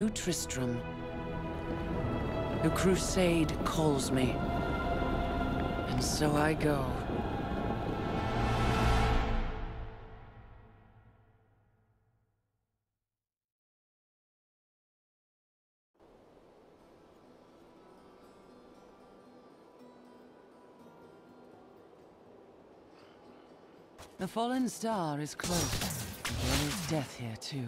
New Tristram. The Crusade calls me. And so I go. The fallen star is close. There is death here, too.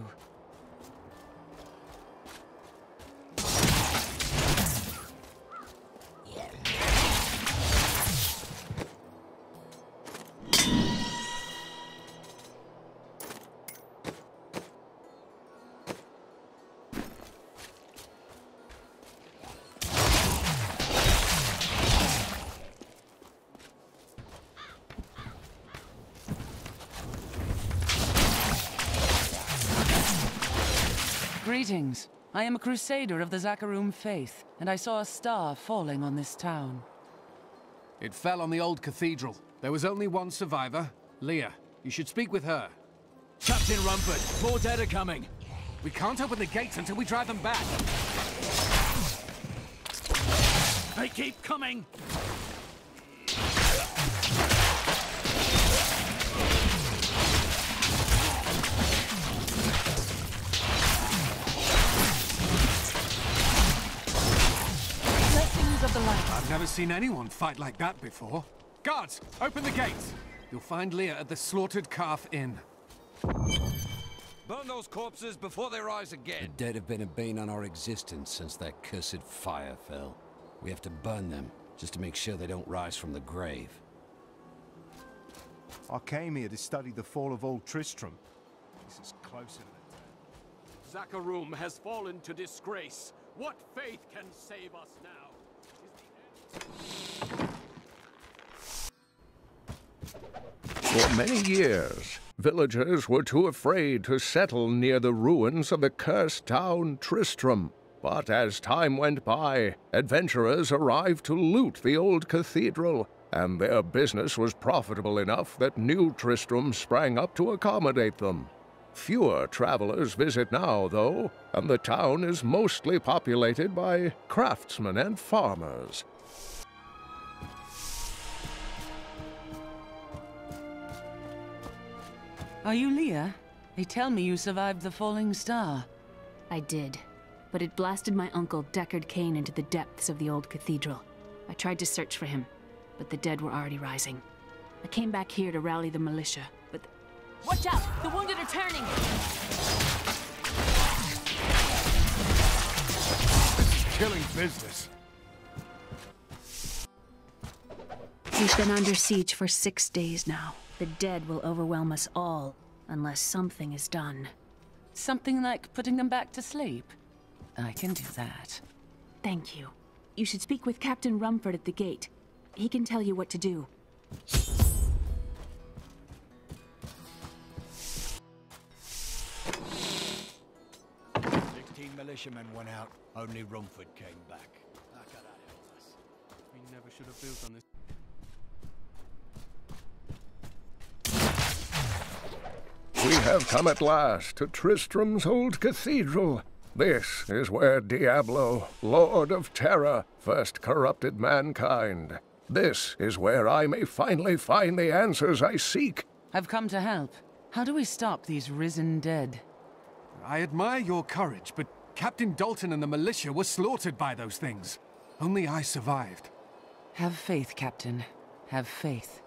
Greetings. I am a Crusader of the Zakharum faith, and I saw a star falling on this town. It fell on the old cathedral. There was only one survivor, Leah. You should speak with her. Captain Rumford, more dead are coming. We can't open the gates until we drive them back. They keep coming! Of the light. I've never seen anyone fight like that before. Guards, open the gates! You'll find Leah at the Slaughtered Calf Inn. Burn those corpses before they rise again. The dead have been a bane on our existence since that cursed fire fell. We have to burn them, just to make sure they don't rise from the grave. I came here to study the fall of old Tristram. This is closer to the Zakharum has fallen to disgrace. What faith can save us now? For many years, villagers were too afraid to settle near the ruins of the cursed town Tristram. But as time went by, adventurers arrived to loot the old cathedral, and their business was profitable enough that new Tristram sprang up to accommodate them. Fewer travelers visit now, though, and the town is mostly populated by craftsmen and farmers. Are you Leah? They tell me you survived the falling star. I did, but it blasted my uncle Deckard Cain into the depths of the old cathedral. I tried to search for him, but the dead were already rising. I came back here to rally the militia, but... Watch out! The wounded are turning! It's killing business. We've been under siege for 6 days now. The dead will overwhelm us all, unless something is done. Something like putting them back to sleep? I can do that. Thank you. You should speak with Captain Rumford at the gate. He can tell you what to do. 16 militiamen went out. Only Rumford came back. How can that help us? We never should have built on this. We have come at last to Tristram's old cathedral. This is where Diablo, Lord of Terror, first corrupted mankind. This is where I may finally find the answers I seek. I've come to help. How do we stop these risen dead? I admire your courage, but Captain Dalton and the militia were slaughtered by those things. Only I survived. Have faith, Captain. Have faith.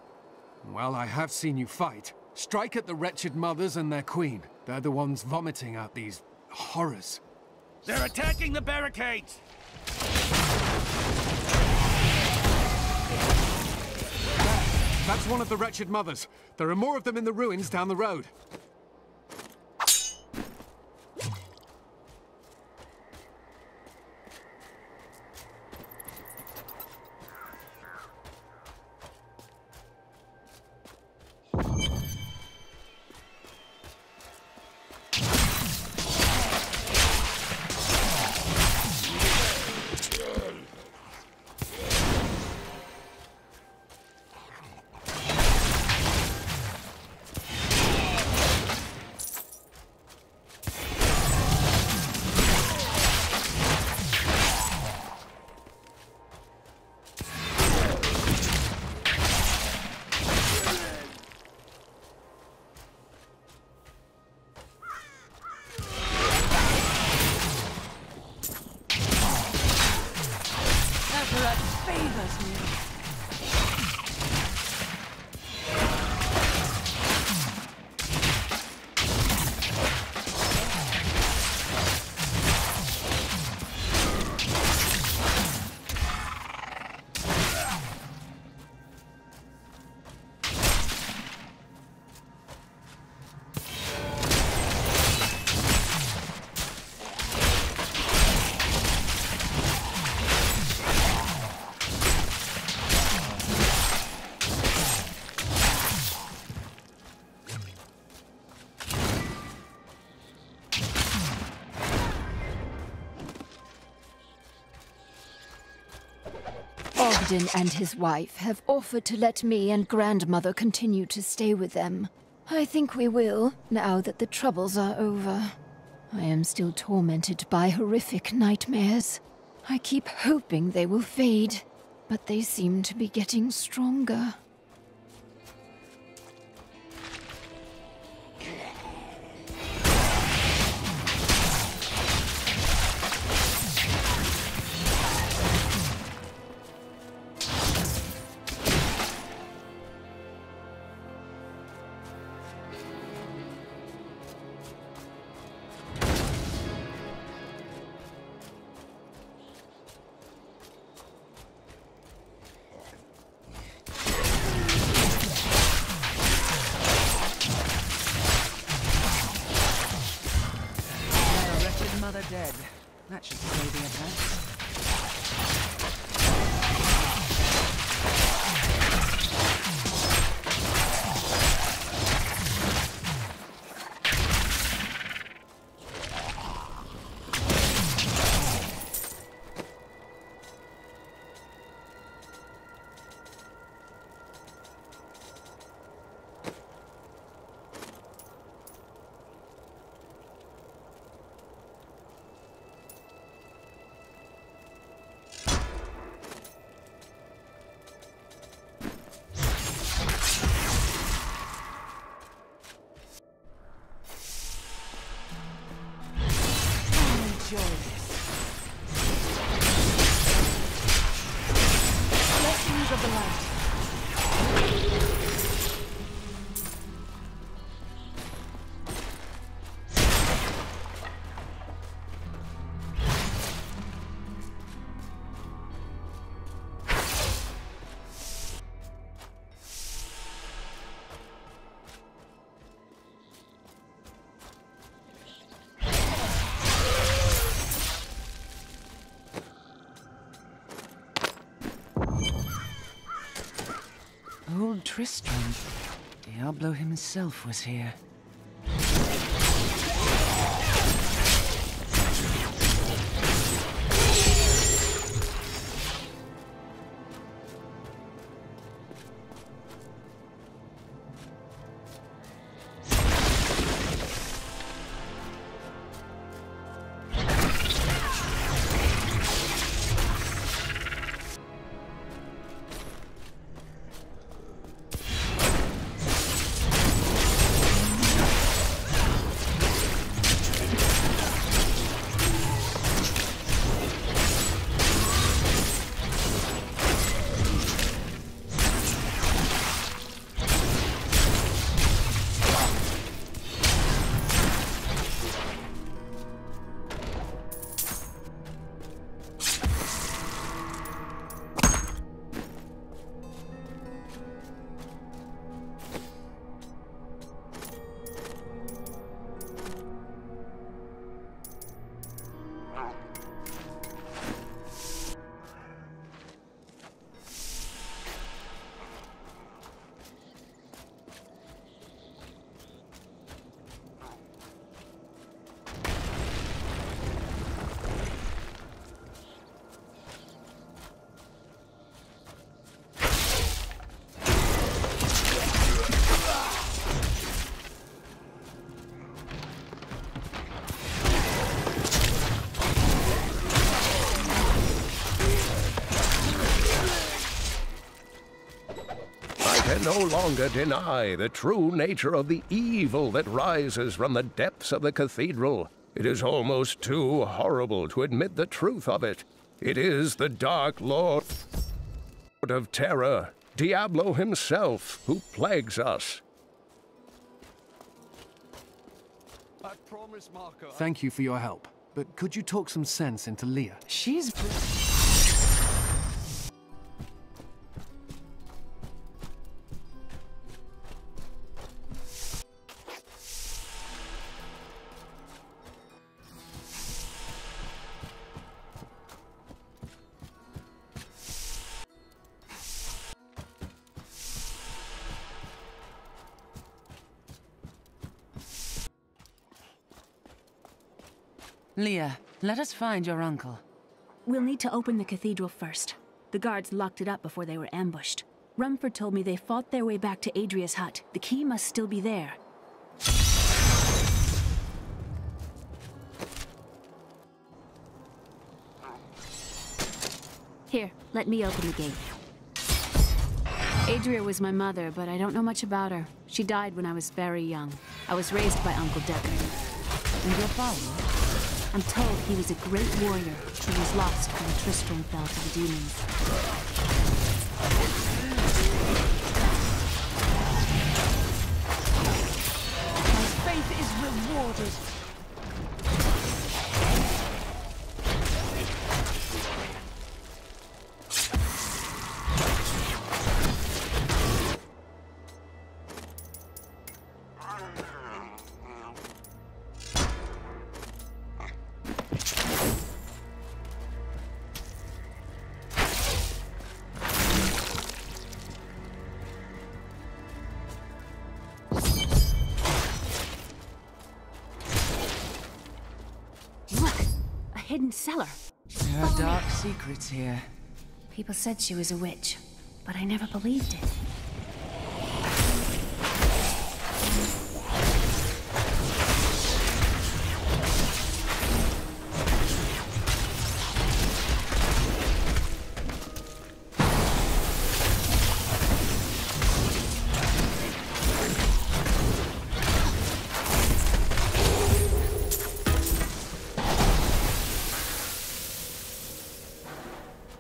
Well, I have seen you fight. Strike at the wretched mothers and their queen. They're the ones vomiting out these horrors. They're attacking the barricades! That's one of the wretched mothers. There are more of them in the ruins down the road. curse me. Ogden and his wife have offered to let me and grandmother continue to stay with them. I think we will, now that the troubles are over. I am still tormented by horrific nightmares. I keep hoping they will fade, but they seem to be getting stronger. Mother dead. That should slow the attack. Enjoy this. Blessings of the light. Old Tristram. Diablo himself was here. No longer deny the true nature of the evil that rises from the depths of the cathedral. It is almost too horrible to admit the truth of it. It is the Dark Lord. of terror, Diablo himself, who plagues us. I promise, Marco. Thank you for your help, but could you talk some sense into Leah? She's... Leah, let us find your uncle. We'll need to open the cathedral first. The guards locked it up before they were ambushed. Rumford told me they fought their way back to Adria's hut. The key must still be there. Here, let me open the gate. Adria was my mother, but I don't know much about her. She died when I was very young. I was raised by Uncle Deckard. And your father? I'm told he was a great warrior who was lost when Tristram fell to the demons. My faith is rewarded. Hidden cellar. There are dark secrets here. People said she was a witch, but I never believed it.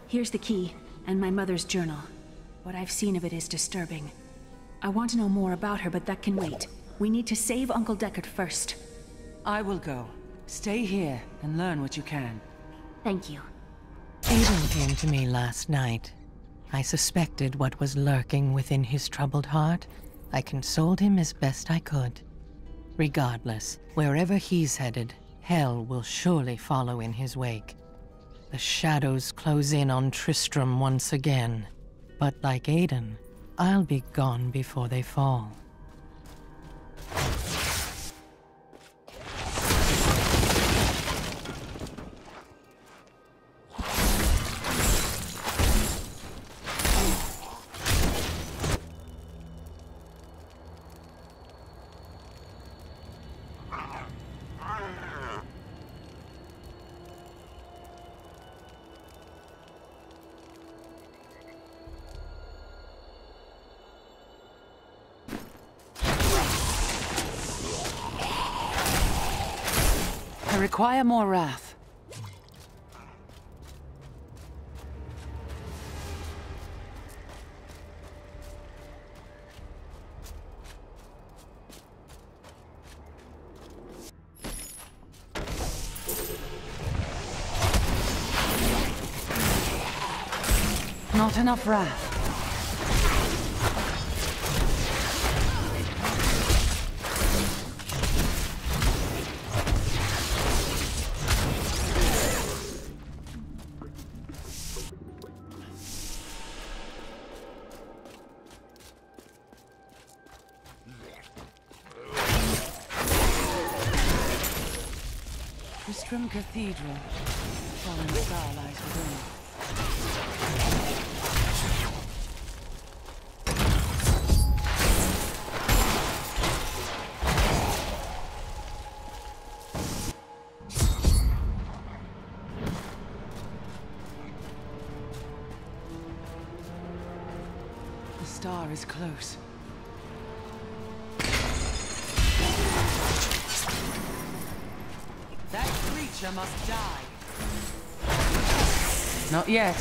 Here's the key, and my mother's journal. What I've seen of it is disturbing. I want to know more about her, but that can wait. We need to save Uncle Deckard first. I will go. Stay here and learn what you can. Thank you. Aiden came to me last night. I suspected what was lurking within his troubled heart. I consoled him as best I could. Regardless, wherever he's headed, hell will surely follow in his wake. The shadows close in on Tristram once again. But like Aiden, I'll be gone before they fall. I require more wrath. Not enough wrath. Tristram Cathedral. Fallen star lies within. The star is close. That creature must die. Not yet.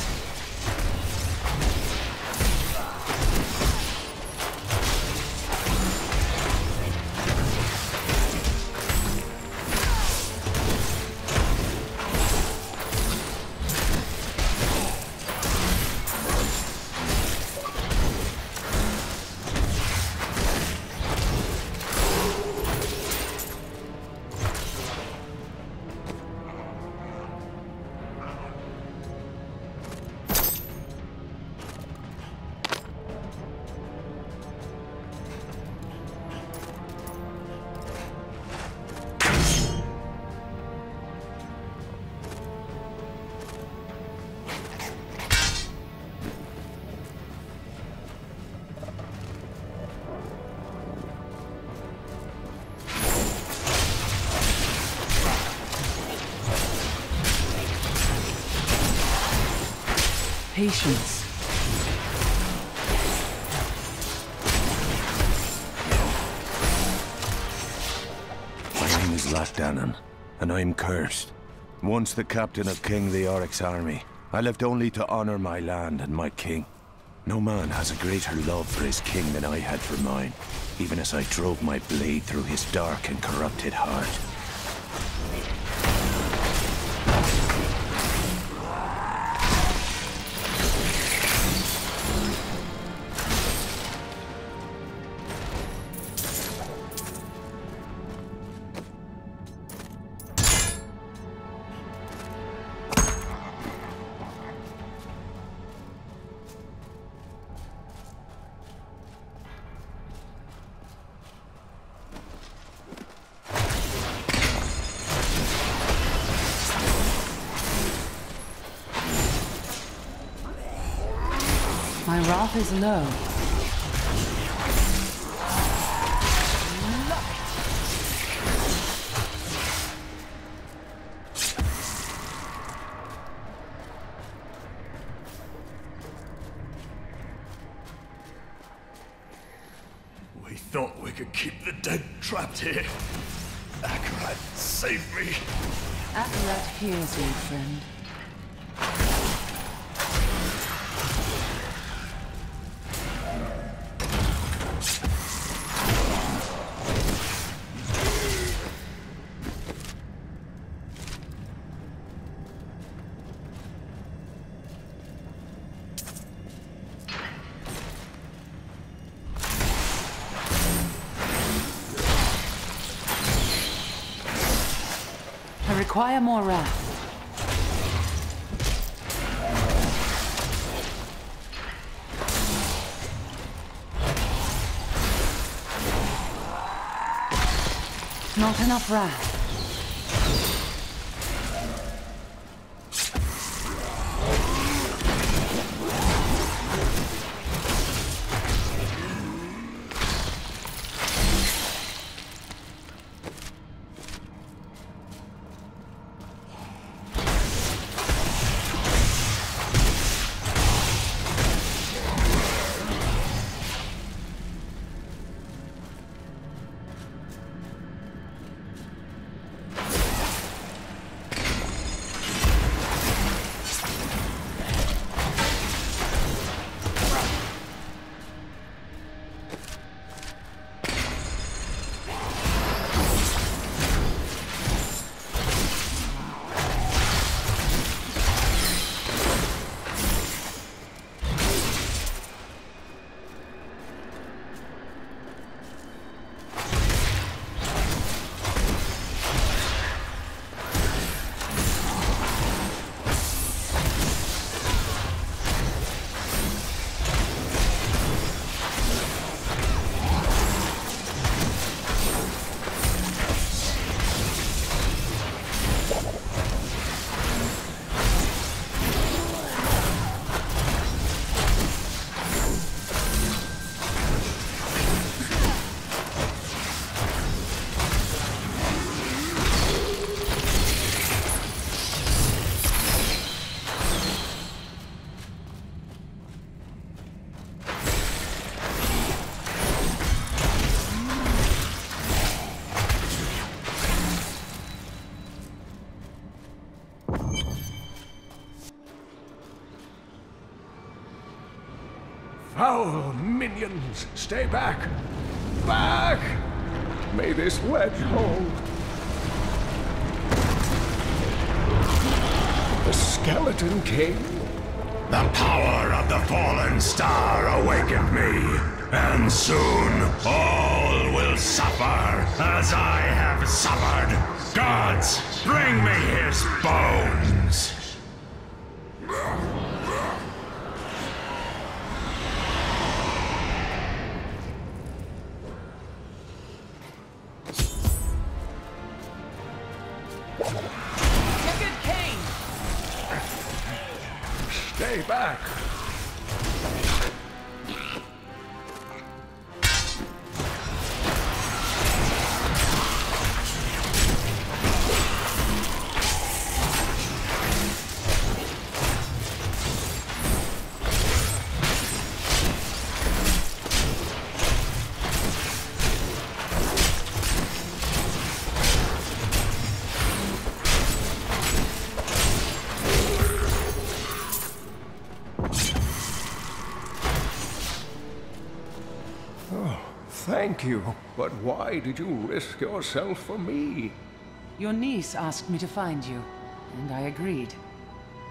Patience. My name is Latdanan, and I'm cursed. Once the captain of King Leoric's army, I lived only to honor my land and my king. No man has a greater love for his king than I had for mine, even as I drove my blade through his dark and corrupted heart. My wrath is low. We thought we could keep the dead trapped here. Akarat, save me. Akarat hears you, friend. I require more wrath. Not enough wrath. Foul minions, stay back! Back! May this wedge hold. The Skeleton King? The power of the fallen star awakened me, and soon all will suffer as I have suffered. Gods, bring me his bones! Stay back! Thank you, but why did you risk yourself for me? Your niece asked me to find you, and I agreed.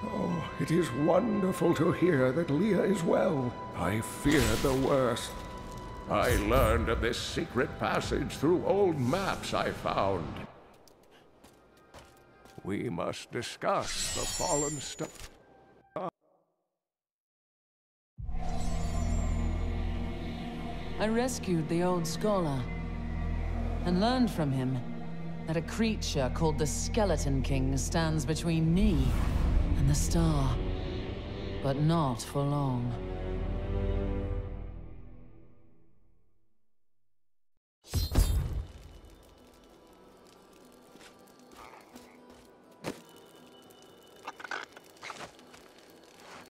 Oh, it is wonderful to hear that Leah is well. I feared the worst. I learned of this secret passage through old maps I found. We must discuss the fallen star. I rescued the old scholar, and learned from him that a creature called the Skeleton King stands between me and the star. But not for long.